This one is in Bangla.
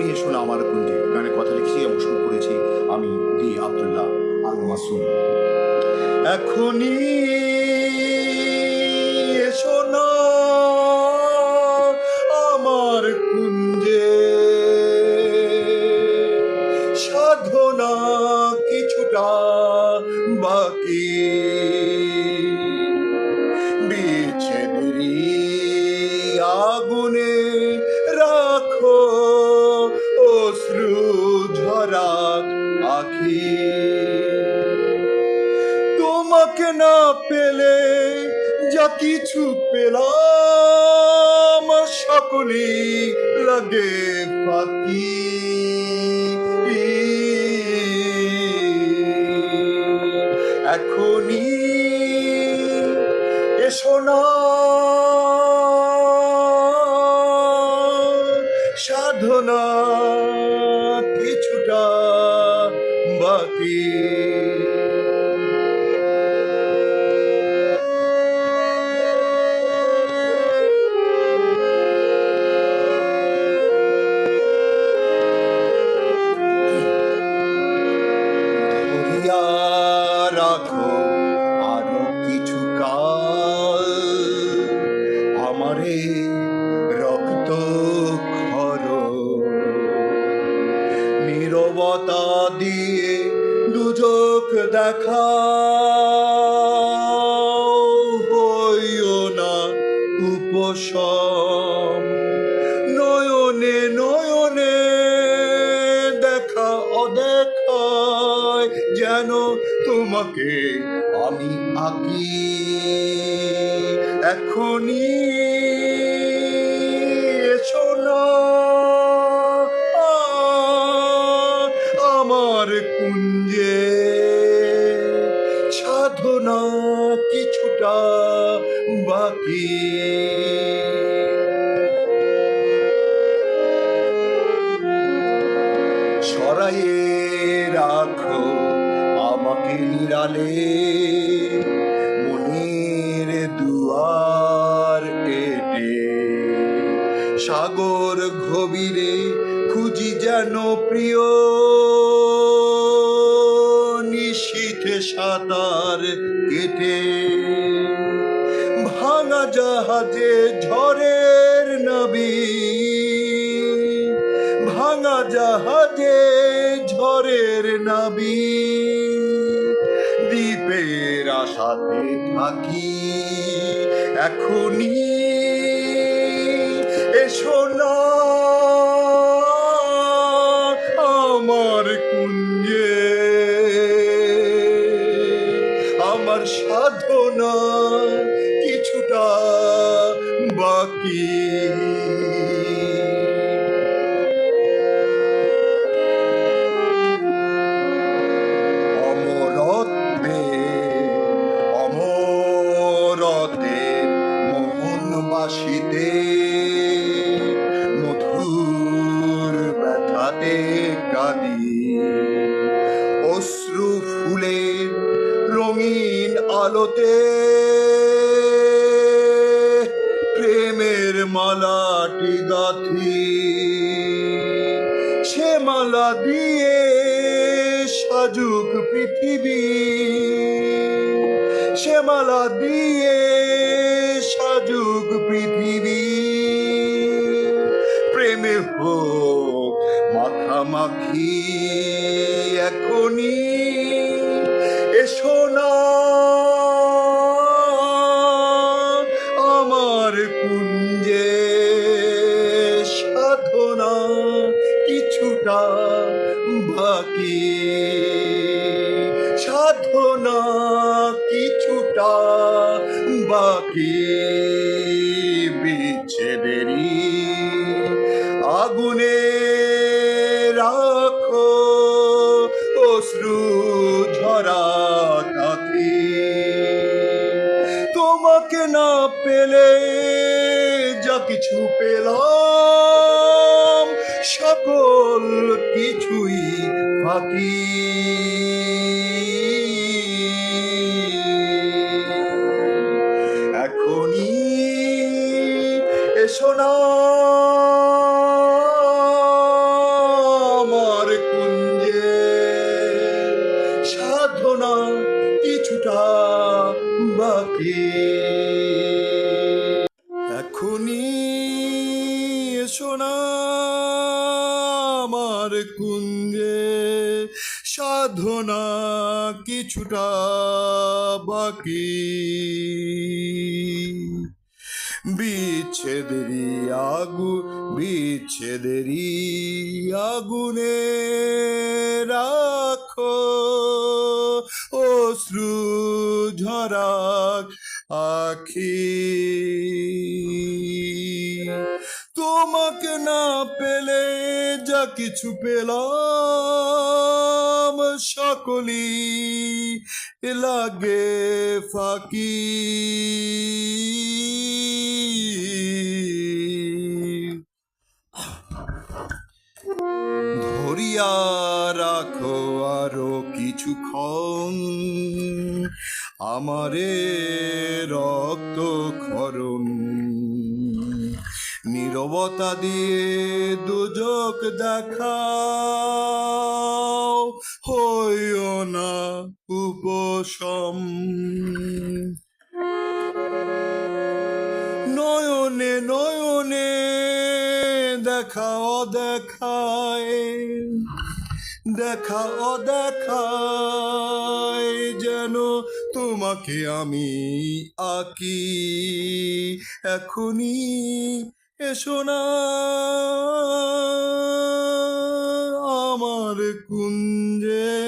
এখনই এসো না আমার কুঞ্জে। গানের কথা লিখেছি এবং সুর করেছি আমি দি আব্দুল্লাহ আল মাসুম। এখনই এসো না আমার কুঞ্জে, সাধনা কিছুটা বাকি, বিচ্ছেদেরই আগুনে রাখো অশ্রু ঝরা আখি। তোমাকে না পেলে যা কিছু পেলাম সকলই লাগে ফাঁকি। এখনই এসো না সাধনা কিছুটা বাকি। রাখো আরো কিছু কাল আমারে রক্ত খর, নীরবতা দিয়ে দুচোখ দেখা হইও না উপশম। নয়নে নয়নে দেখা অদেখায় যেন তোমাকে আমি আঁকি। এখনই এসো না আমার কুঞ্জে, সাধনা কিছুটা বাকি। সরাইয়ে রাখো আমাকে নিরালে, মনের দুয়ার এটে সাগর গভীরে খুঁজি যেন প্রিয়, নিশীথে সাঁতার কেটে ভাঙা জাহাজে ঝড়ের নাবি, ভাঙা জাহাজে ঝড়ের নাবি, দ্বীপের আশাতে থাকি। এখনই এসো না আমার কুঞ্জে, আমার সাধনা কিছুটা বাকি। মোহনবাসীতে মধুর ব্যথাতে কাঁদি, অশ্রু ফুলের রঙিন আলোতে প্রেমের মালাটি গাঁথি। সে মালা দিয়ে সাজুক পৃথিবী, সে মালা দিয়ে সাজুক পৃথিবী, প্রেমে হোক মাখামাখি। এখনই এসো না আমার কুঞ্জে, সাধনা কিছুটা বাকি, সাধনা কিছুটা বাকি। বিচ্ছেদেরই আগুনে রাখো অশ্রু ঝরা আখি। তোমাকে না পেলে যা কিছু পেলাম সকল কিছুই ফাঁকি। এখনই এসো না এসো না আমার কুঞ্জে, সাধনা কিছুটা বাকি, বিচ্ছেদেরই আগুনে রাখো অশ্রু ঝরাক আখি। তোমাকে না পেলে যা কিছু পেলাম সকলই লাগে ফাঁকি। ধরিয়া রাখো আরো কিছুক্ষণ আমারে রক্ত ক্ষরণ, নীরবতা দিয়ে দুজক দেখাও, হইও না উপশম। নয়নে নয়নে দেখা অদেখায়, দেখা অদেখায় যেন তোমাকে আমি আঁকি। এখনই এসো না আমার কুঞ্জে।